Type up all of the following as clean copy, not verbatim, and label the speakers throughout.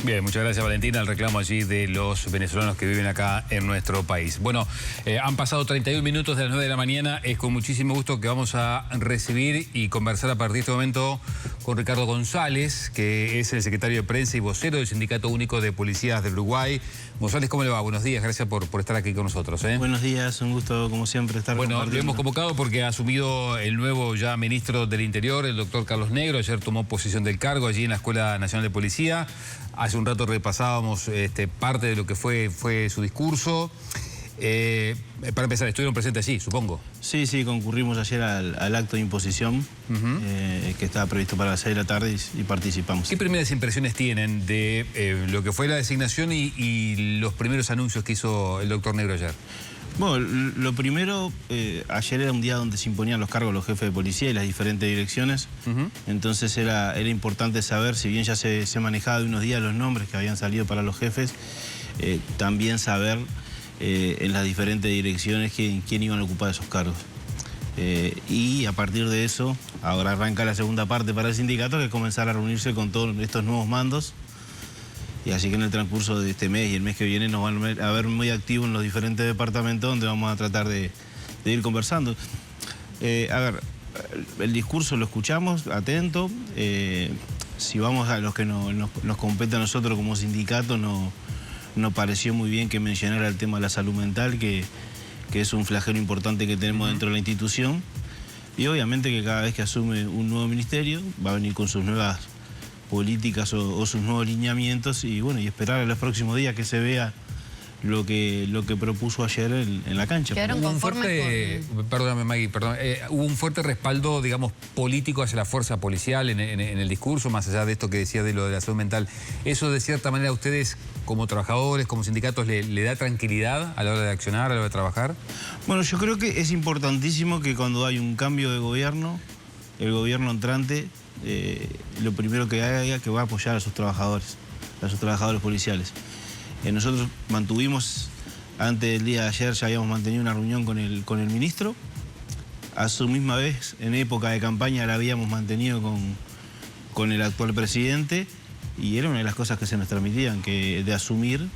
Speaker 1: Bien, muchas gracias Valentina. El reclamo allí de los venezolanos que viven acá en nuestro país. Bueno, han pasado 31 minutos de las 9 de la mañana. Es con muchísimo gusto que vamos a recibir y conversar a partir de este momento con Ricardo González, que es el secretario de prensa y vocero del Sindicato Único de Policías del Uruguay. González, ¿cómo le va? Buenos días, gracias por estar aquí con nosotros.
Speaker 2: Buenos días, un gusto como siempre estar
Speaker 1: Bueno, lo hemos convocado porque ha asumido el nuevo ya ministro del Interior, el doctor Carlos Negro. Ayer tomó posesión del cargo allí en la Escuela Nacional de Policía. Hace un rato repasábamos parte de lo que fue su discurso. Para empezar, estuvieron presentes allí, supongo.
Speaker 2: Sí, concurrimos ayer al acto de imposición que estaba previsto para las 6 de la tarde y participamos.
Speaker 1: ¿Qué primeras impresiones tienen de lo que fue la designación y los primeros anuncios que hizo el doctor Negro ayer?
Speaker 2: Bueno, lo primero, ayer era un día donde se imponían los cargos los jefes de policía y las diferentes direcciones. Entonces era importante saber, si bien ya se manejaba de unos días los nombres que habían salido para los jefes, también saber en las diferentes direcciones quién iban a ocupar esos cargos. Y a partir de eso, ahora arranca la segunda parte para el sindicato, que es comenzar a reunirse con todos estos nuevos mandos. Y así que en el transcurso de este mes y el mes que viene nos van a ver muy activos en los diferentes departamentos donde vamos a tratar de ir conversando. A ver, el discurso lo escuchamos, atento. Si vamos a los que nos compete a nosotros como sindicato, nos pareció muy bien que mencionara el tema de la salud mental, que es un flagelo importante que tenemos dentro de la institución. Y obviamente que cada vez que asume un nuevo ministerio va a venir con sus nuevas políticas o sus nuevos lineamientos y bueno, y esperar en los próximos días que se vea lo que propuso ayer en la cancha.
Speaker 1: Hubo un fuerte, perdóname Maggie, hubo un fuerte respaldo, digamos, político hacia la fuerza policial en el discurso, más allá de esto que decía de lo de la salud mental. ¿Eso de cierta manera a ustedes, como trabajadores, como sindicatos, le da tranquilidad a la hora de accionar, a la hora de trabajar?
Speaker 2: Bueno, yo creo que es importantísimo que cuando hay un cambio de gobierno, el gobierno entrante, lo primero que haga que va a apoyar a sus trabajadores policiales. Nosotros mantuvimos, antes del día de ayer ya habíamos mantenido una reunión con el ministro. A su misma vez, en época de campaña, la habíamos mantenido con el actual presidente y era una de las cosas que se nos transmitían, que de asumir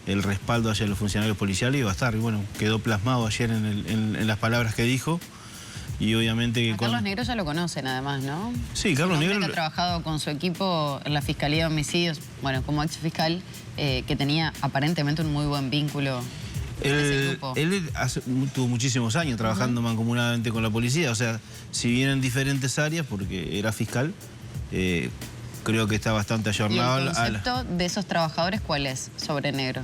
Speaker 2: el respaldo hacia los funcionarios policiales iba a estar. Y bueno, quedó plasmado ayer en las palabras que dijo. Y obviamente que
Speaker 3: Carlos Negro ya lo conocen además, ¿no?
Speaker 2: Sí, Carlos Negro
Speaker 3: que ha trabajado con su equipo en la Fiscalía de Homicidios, bueno, como ex fiscal, que tenía aparentemente un muy buen vínculo con ese grupo.
Speaker 2: Él tuvo muchísimos años trabajando mancomunadamente con la policía, o sea, si bien en diferentes áreas, porque era fiscal, creo que está bastante ayornado.
Speaker 3: ¿Y el concepto de esos trabajadores cuál es sobre Negro?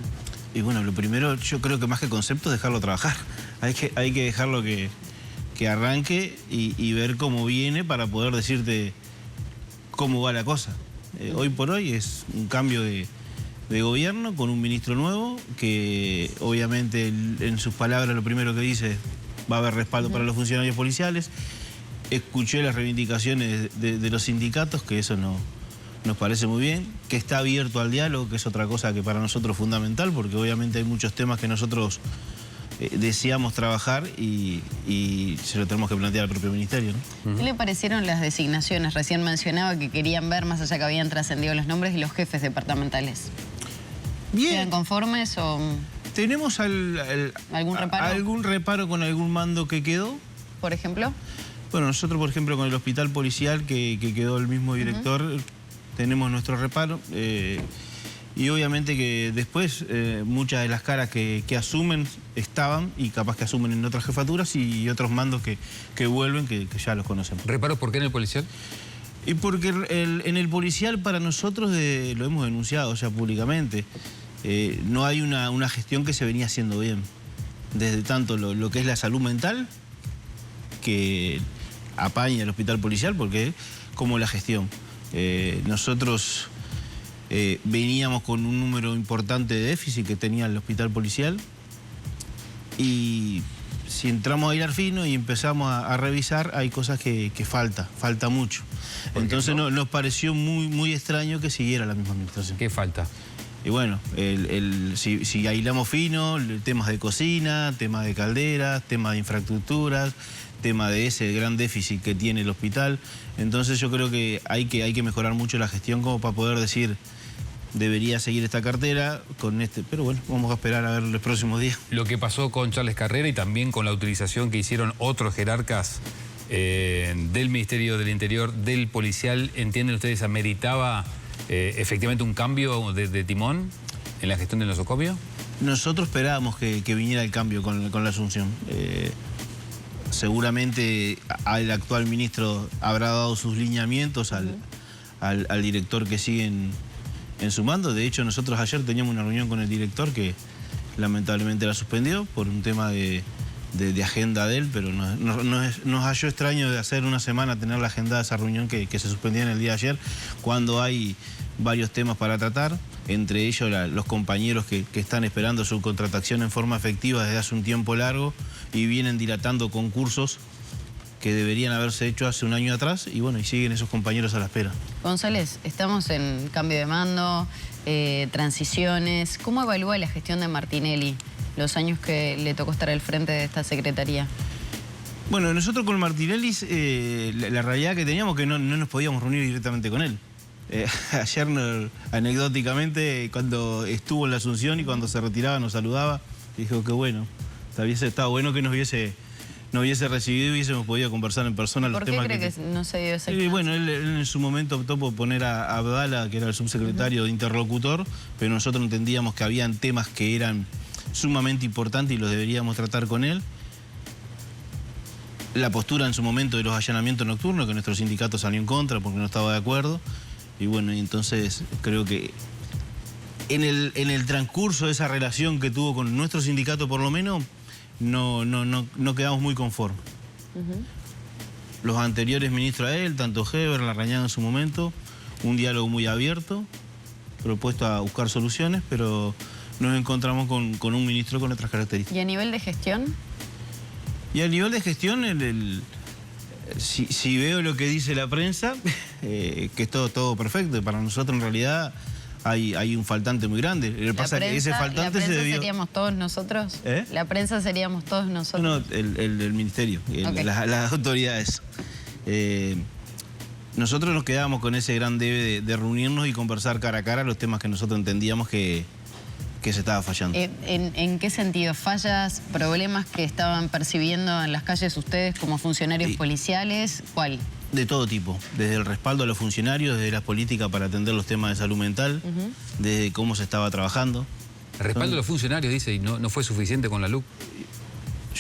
Speaker 2: Y bueno, lo primero, yo creo que más que concepto es dejarlo trabajar. Hay que dejarlo que arranque y ver cómo viene para poder decirte cómo va la cosa. Hoy por hoy es un cambio de gobierno con un ministro nuevo que obviamente en sus palabras lo primero que dice va a haber respaldo para los funcionarios policiales. Escuché las reivindicaciones de los sindicatos, que eso nos parece muy bien, que está abierto al diálogo, que es otra cosa que para nosotros es fundamental, porque obviamente hay muchos temas que nosotros deseamos trabajar y se lo tenemos que plantear al propio ministerio, ¿no?
Speaker 3: ¿Qué le parecieron las designaciones? Recién mencionaba que querían ver, más allá que habían trascendido los nombres, y los jefes departamentales.
Speaker 2: Bien.
Speaker 3: ¿Quedan conformes o...?
Speaker 2: ¿Tenemos
Speaker 3: algún reparo?
Speaker 2: Algún reparo con algún mando que quedó?
Speaker 3: ¿Por ejemplo?
Speaker 2: Bueno, nosotros, por ejemplo, con el hospital policial, que quedó el mismo director, tenemos nuestro reparo. Y obviamente que después muchas de las caras que asumen estaban y capaz que asumen en otras jefaturas y otros mandos que vuelven que ya los conocemos.
Speaker 1: ¿Reparo por qué en el policial?
Speaker 2: Y porque en el policial para nosotros lo hemos denunciado ya públicamente. No hay una gestión que se venía haciendo bien. Desde tanto lo que es la salud mental, que apaña el hospital policial, como la gestión. Nosotros veníamos con un número importante de déficit que tenía el hospital policial y si entramos a hilar fino y empezamos a revisar, hay cosas que falta mucho. Entonces nos pareció muy extraño que siguiera la misma administración.
Speaker 1: ¿Qué falta?
Speaker 2: Y bueno, si hilamos fino, temas de cocina, temas de calderas, temas de infraestructuras, tema de ese gran déficit que tiene el hospital. Entonces yo creo que hay que mejorar mucho la gestión como para poder decir debería seguir esta cartera con este, pero bueno, vamos a esperar a ver los próximos días.
Speaker 1: Lo que pasó con Charles Carrera y también con la utilización que hicieron otros jerarcas del Ministerio del Interior, del policial, ¿entienden ustedes, ameritaba efectivamente un cambio de timón en la gestión del nosocomio?
Speaker 2: Nosotros esperábamos que viniera el cambio con la asunción. Seguramente el actual ministro habrá dado sus lineamientos al director que sigue en su mando. De hecho, nosotros ayer teníamos una reunión con el director que lamentablemente la suspendió por un tema de agenda de él, pero nos halló extraño de hacer una semana tener la agenda de esa reunión que se suspendía en el día de ayer, cuando hay varios temas para tratar, entre ellos los compañeros que están esperando su contratación en forma efectiva desde hace un tiempo largo y vienen dilatando concursos que deberían haberse hecho hace un año atrás, y bueno, y siguen esos compañeros a la espera.
Speaker 3: González, estamos en cambio de mando, transiciones. ¿Cómo evalúa la gestión de Martinelli los años que le tocó estar al frente de esta secretaría?
Speaker 2: Bueno, nosotros con Martinelli, la realidad que teníamos que no nos podíamos reunir directamente con él. Ayer, anecdóticamente, cuando estuvo en la Asunción y cuando se retiraba nos saludaba, dijo que bueno, hubiese estado bueno que nos hubiese recibido y hubiésemos podido conversar en persona los temas.
Speaker 3: ¿Por qué cree que no se dio esa instancia?
Speaker 2: Bueno, él en su momento optó por poner a Abdala, que era el subsecretario de interlocutor, pero nosotros entendíamos que habían temas que eran sumamente importantes y los deberíamos tratar con él. La postura en su momento de los allanamientos nocturnos, que nuestro sindicato salió en contra porque no estaba de acuerdo. Y bueno, entonces creo que en el transcurso de esa relación que tuvo con nuestro sindicato, por lo menos, no quedamos muy conformes. Los anteriores ministros a él, tanto Heber, Larrañaga en su momento, un diálogo muy abierto, propuesto a buscar soluciones, pero nos encontramos con un ministro con otras características.
Speaker 3: ¿Y a nivel de gestión?
Speaker 2: Y a nivel de gestión, si veo lo que dice la prensa, que es todo perfecto, para nosotros en realidad hay un faltante muy grande. Lo que pasa es que ese faltante se debió...
Speaker 3: ¿Seríamos todos nosotros?
Speaker 2: ¿Eh?
Speaker 3: ¿La prensa seríamos todos nosotros?
Speaker 2: No, el ministerio,
Speaker 3: Okay.
Speaker 2: las autoridades. Nosotros nos quedábamos con ese gran debe de reunirnos y conversar cara a cara los temas que nosotros entendíamos que se estaba fallando.
Speaker 3: ¿En qué sentido? ¿Fallas, problemas que estaban percibiendo en las calles ustedes como funcionarios policiales? ¿Cuál?
Speaker 2: De todo tipo, desde el respaldo a los funcionarios, desde las políticas para atender los temas de salud mental, desde cómo se estaba trabajando.
Speaker 1: El respaldo a los funcionarios, dice, y no fue suficiente con la LUC.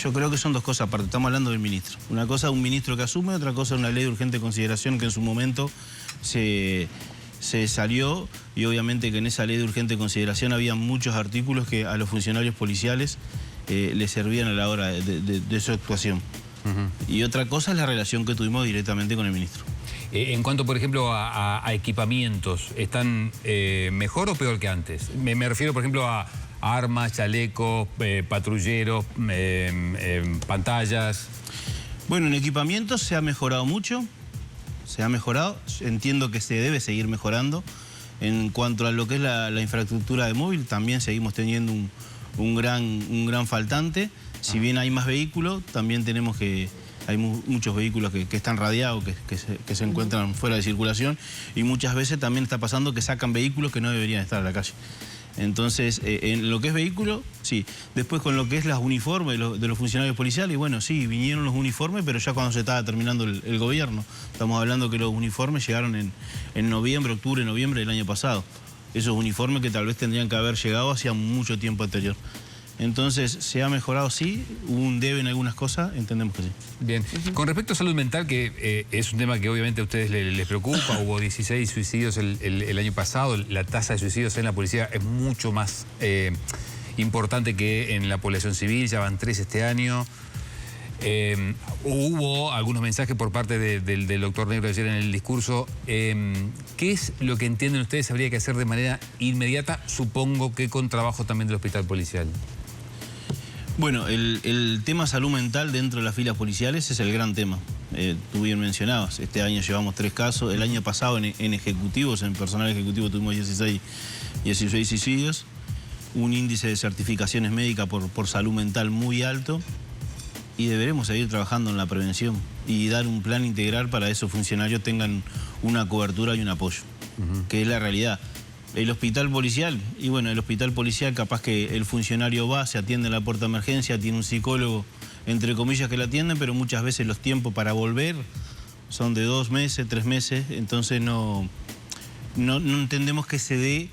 Speaker 2: Yo creo que son dos cosas aparte, estamos hablando del ministro. Una cosa es un ministro que asume, otra cosa es una ley de urgente consideración que en su momento se salió, y obviamente que en esa ley de urgente consideración había muchos artículos que a los funcionarios policiales les servían a la hora de su actuación. Y otra cosa es la relación que tuvimos directamente con el ministro.
Speaker 1: En cuanto, por ejemplo, a equipamientos, ¿están mejor o peor que antes? Me refiero, por ejemplo, a armas, chalecos, patrulleros, pantallas.
Speaker 2: Bueno, en equipamientos se ha mejorado mucho. Se ha mejorado, entiendo que se debe seguir mejorando. En cuanto a lo que es la infraestructura de móvil, también seguimos teniendo un gran faltante. Si bien hay más vehículos, también tenemos hay muchos vehículos que están radiados, que se encuentran fuera de circulación, y muchas veces también está pasando que sacan vehículos que no deberían estar en la calle. Entonces, en lo que es vehículo, sí. Después con lo que es los uniformes de los funcionarios policiales, bueno, sí, vinieron los uniformes, pero ya cuando se estaba terminando el gobierno. Estamos hablando que los uniformes llegaron en noviembre, octubre, noviembre del año pasado. Esos uniformes que tal vez tendrían que haber llegado hacía mucho tiempo anterior. Entonces, ¿se ha mejorado? Sí. ¿Hubo un debe en algunas cosas? Entendemos que sí.
Speaker 1: Bien. Con respecto a salud mental, que es un tema que obviamente a ustedes les preocupa, hubo 16 suicidios el año pasado, la tasa de suicidios en la policía es mucho más importante que en la población civil, ya van 3 este año. Hubo algunos mensajes por parte del doctor Negro ayer en el discurso. ¿Qué es lo que entienden ustedes habría que hacer de manera inmediata? Supongo que con trabajo también del hospital policial.
Speaker 2: Bueno, el tema salud mental dentro de las filas policiales es el gran tema. Tú bien mencionabas, este año llevamos 3 casos. El año pasado en ejecutivos, en personal ejecutivo, tuvimos 16 suicidios. Un índice de certificaciones médicas por salud mental muy alto. Y deberemos seguir trabajando en la prevención y dar un plan integral para que esos funcionarios tengan una cobertura y un apoyo, que es la realidad. El hospital policial, y bueno, el hospital policial capaz que el funcionario va, se atiende en la puerta de emergencia, tiene un psicólogo, entre comillas, que la atienden, pero muchas veces los tiempos para volver son de 2 meses, 3 meses, entonces no entendemos que se dé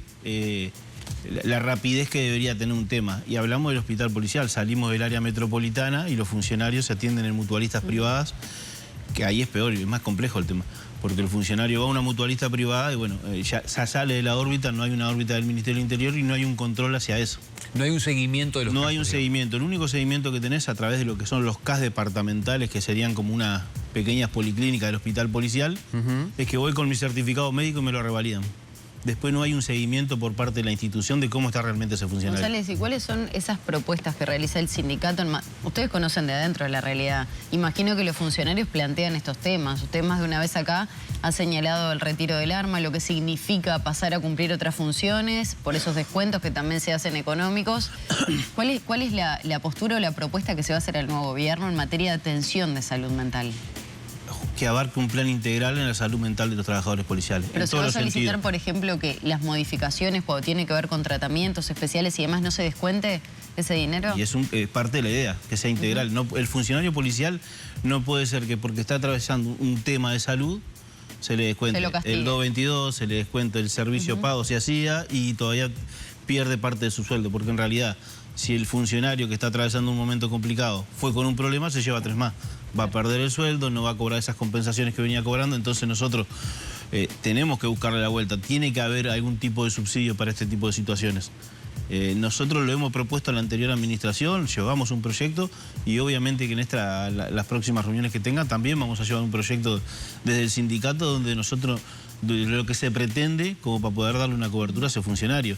Speaker 2: la rapidez que debería tener un tema. Y hablamos del hospital policial, salimos del área metropolitana y los funcionarios se atienden en mutualistas privadas, que ahí es peor y es más complejo el tema. Porque el funcionario va a una mutualista privada y bueno, ya sale de la órbita, no hay una órbita del Ministerio del Interior y no hay un control hacia eso.
Speaker 1: No hay un seguimiento de los casos.
Speaker 2: No hay un seguimiento. El único seguimiento que tenés a través de lo que son los CAS departamentales, que serían como unas pequeñas policlínicas del hospital policial, es que voy con mi certificado médico y me lo revalidan. Después no hay un seguimiento por parte de la institución de cómo está realmente ese funcionario.
Speaker 3: González, ¿y cuáles son esas propuestas que realiza el sindicato? Ustedes conocen de adentro de la realidad. Imagino que los funcionarios plantean estos temas. Usted más de una vez acá ha señalado el retiro del arma, lo que significa pasar a cumplir otras funciones, por esos descuentos que también se hacen económicos. ¿Cuál es la postura o la propuesta que se va a hacer al nuevo gobierno en materia de atención de salud mental?
Speaker 2: Que abarque un plan integral en la salud mental de los trabajadores policiales.
Speaker 3: Pero se va a solicitar, por ejemplo, que las modificaciones cuando tiene que ver con tratamientos especiales y demás no se descuente ese dinero.
Speaker 2: Y es parte de la idea, que sea integral. No, el funcionario policial no puede ser que porque está atravesando un tema de salud se le descuente el 222, se le descuente el servicio pago se hacía y todavía pierde parte de su sueldo, porque en realidad si el funcionario que está atravesando un momento complicado fue con un problema, se lleva 3 más. Va a perder el sueldo, no va a cobrar esas compensaciones que venía cobrando, entonces nosotros tenemos que buscarle la vuelta. Tiene que haber algún tipo de subsidio para este tipo de situaciones. Nosotros lo hemos propuesto a la anterior administración, llevamos un proyecto y obviamente que en las próximas reuniones que tengan también vamos a llevar un proyecto desde el sindicato donde nosotros, de lo que se pretende, como para poder darle una cobertura a ese funcionario.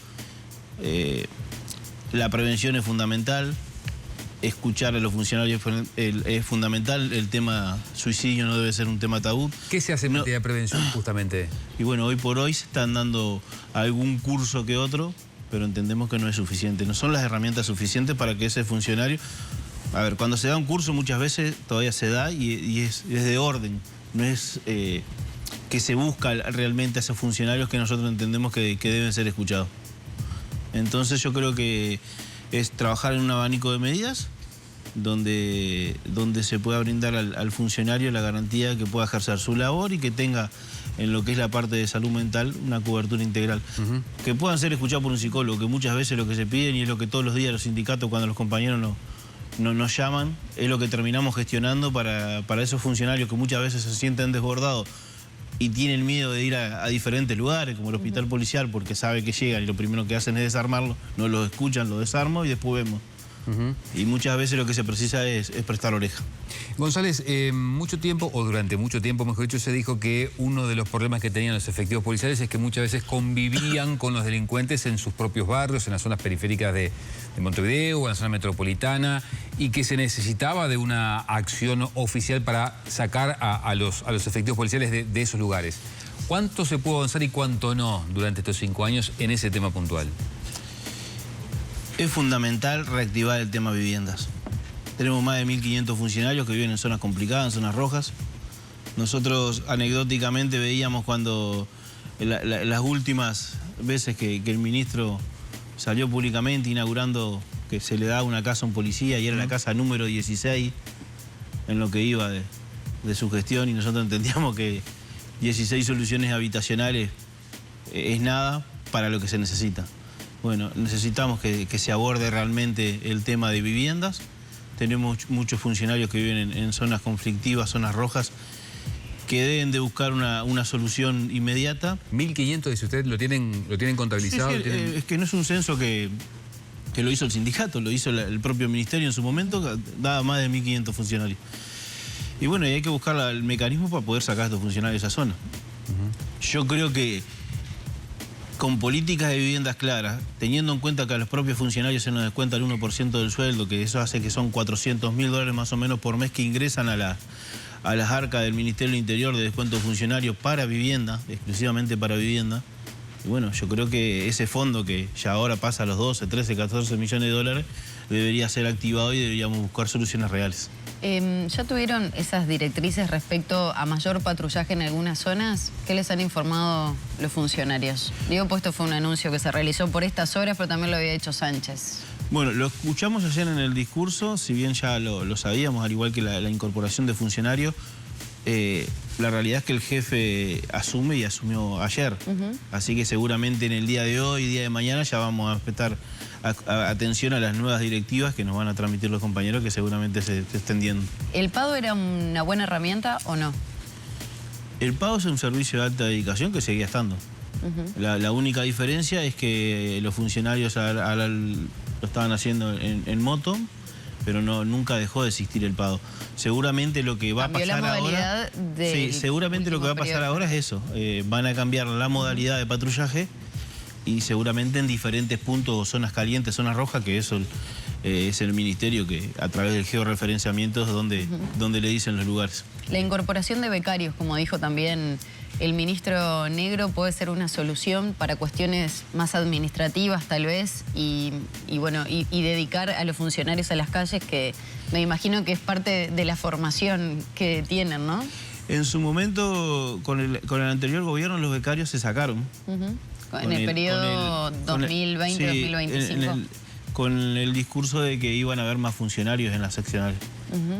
Speaker 2: La prevención es fundamental, escuchar a los funcionarios es fundamental, el tema suicidio no debe ser un tema tabú.
Speaker 1: ¿Qué se hace en materia de prevención justamente?
Speaker 2: Y bueno, hoy por hoy se están dando algún curso que otro, pero entendemos que no es suficiente, no son las herramientas suficientes para que ese funcionario... A ver, cuando se da un curso muchas veces todavía se da y es de orden, no es que se busca realmente a esos funcionarios que nosotros entendemos que deben ser escuchados. Entonces yo creo que es trabajar en un abanico de medidas donde se pueda brindar al funcionario la garantía de que pueda ejercer su labor y que tenga en lo que es la parte de salud mental una cobertura integral. Que puedan ser escuchados por un psicólogo, que muchas veces lo que se piden y es lo que todos los días los sindicatos cuando los compañeros nos llaman, es lo que terminamos gestionando para esos funcionarios que muchas veces se sienten desbordados y tienen miedo de ir a diferentes lugares, como el hospital policial, porque sabe que llegan y lo primero que hacen es desarmarlo, no lo escuchan, lo desarmo y después vemos. Y muchas veces lo que se precisa es prestar oreja.
Speaker 1: González, mucho tiempo, o durante mucho tiempo, mejor dicho, se dijo que uno de los problemas que tenían los efectivos policiales es que muchas veces convivían con los delincuentes en sus propios barrios, en las zonas periféricas de Montevideo o en la zona metropolitana, y que se necesitaba de una acción oficial para sacar a los efectivos policiales de esos lugares. ¿Cuánto se pudo avanzar y cuánto no durante estos 5 años en ese tema puntual?
Speaker 2: Es fundamental reactivar el tema viviendas. Tenemos más de 1.500 funcionarios que viven en zonas complicadas, en zonas rojas. Nosotros anecdóticamente veíamos cuando las últimas veces que el ministro salió públicamente inaugurando que se le da una casa a un policía y era la casa número 16 en lo que iba de su gestión y nosotros entendíamos que 16 soluciones habitacionales es nada para lo que se necesita. Bueno, necesitamos que se aborde realmente el tema de viviendas. Tenemos muchos funcionarios que viven en zonas conflictivas, zonas rojas, que deben de buscar una solución inmediata.
Speaker 1: 1.500, dice usted, ¿lo tienen contabilizado?
Speaker 2: Sí, es que no es un censo que lo hizo el sindicato, lo hizo el propio ministerio en su momento, daba más de 1.500 funcionarios. Y bueno, y hay que buscar el mecanismo para poder sacar a estos funcionarios de esa zona. Yo creo que con políticas de viviendas claras, teniendo en cuenta que a los propios funcionarios se nos descuenta el 1% del sueldo, que eso hace que son $400.000 más o menos por mes que ingresan a las arcas del Ministerio del Interior de descuento de funcionarios para vivienda, exclusivamente para vivienda. Y bueno, yo creo que ese fondo que ya ahora pasa a los 12, 13, 14 millones de dólares, debería ser activado y deberíamos buscar soluciones reales.
Speaker 3: ¿Ya tuvieron esas directrices respecto a mayor patrullaje en algunas zonas? ¿Qué les han informado los funcionarios? Digo, pues esto fue un anuncio que se realizó por estas horas, pero también lo había hecho Sánchez.
Speaker 2: Bueno, lo escuchamos ayer en el discurso, si bien ya lo sabíamos, al igual que la incorporación de funcionarios, la realidad es que el jefe asume y asumió ayer. Así que seguramente en el día de hoy, día de mañana, ya vamos a prestar atención a las nuevas directivas que nos van a transmitir los compañeros, que seguramente se estén viendo.
Speaker 3: ¿El PADO era una buena herramienta o no?
Speaker 2: El PADO es un servicio de alta dedicación que seguía estando. La única diferencia es que los funcionarios lo estaban haciendo en moto, pero nunca dejó de existir el PADO. Seguramente lo que va a pasar ahora... Sí, seguramente lo que va a pasar ahora es eso. Van a cambiar la modalidad de patrullaje y seguramente en diferentes puntos o zonas calientes, zonas rojas, que eso es el ministerio que a través del georreferenciamiento es donde le dicen los lugares.
Speaker 3: La incorporación de becarios, como dijo también el ministro Negro, puede ser una solución para cuestiones más administrativas tal vez y dedicar a los funcionarios a las calles, que me imagino que es parte de la formación que tienen, ¿no?
Speaker 2: En su momento, con el anterior gobierno, los becarios se sacaron.
Speaker 3: En el periodo 2020-2025.
Speaker 2: Con el discurso de que iban a haber más funcionarios en las seccionales.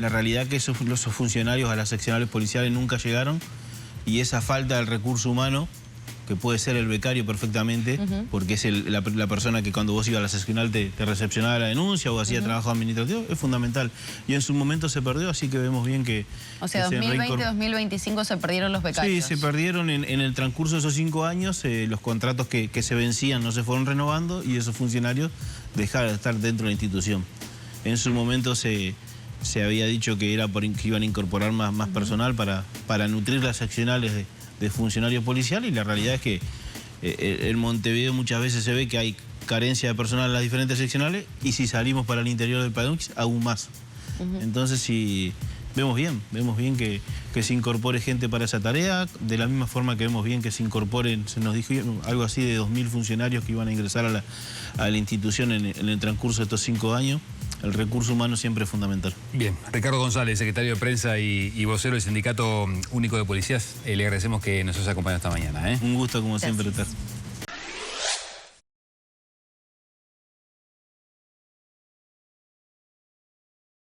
Speaker 2: La realidad es que esos funcionarios a las seccionales policiales nunca llegaron, y esa falta del recurso humano, que puede ser el becario perfectamente, porque es la persona que cuando vos ibas a la seccional te recepcionaba la denuncia o hacía trabajo administrativo, es fundamental. Y en su momento se perdió, así que vemos bien que...
Speaker 3: O sea, 2020-2025 se perdieron los becarios.
Speaker 2: Sí, se perdieron en el transcurso de esos 5 años, los contratos que se vencían no se fueron renovando y esos funcionarios dejaron de estar dentro de la institución. En su momento se había dicho que iban a incorporar más personal para nutrir las seccionales de funcionarios policiales, y la realidad es que en Montevideo muchas veces se ve que hay carencia de personal en las diferentes seccionales, y si salimos para el interior del país, aún más. Entonces, sí, vemos bien que se incorpore gente para esa tarea, de la misma forma que vemos bien que se incorporen, se nos dijo algo así de 2.000 funcionarios que iban a ingresar a la institución en el transcurso de estos 5 años. El recurso humano siempre es fundamental.
Speaker 1: Bien, Ricardo González, secretario de Prensa y vocero del Sindicato Único de Policías, le agradecemos que nos haya acompañado esta mañana.
Speaker 2: Un gusto, como siempre, estar.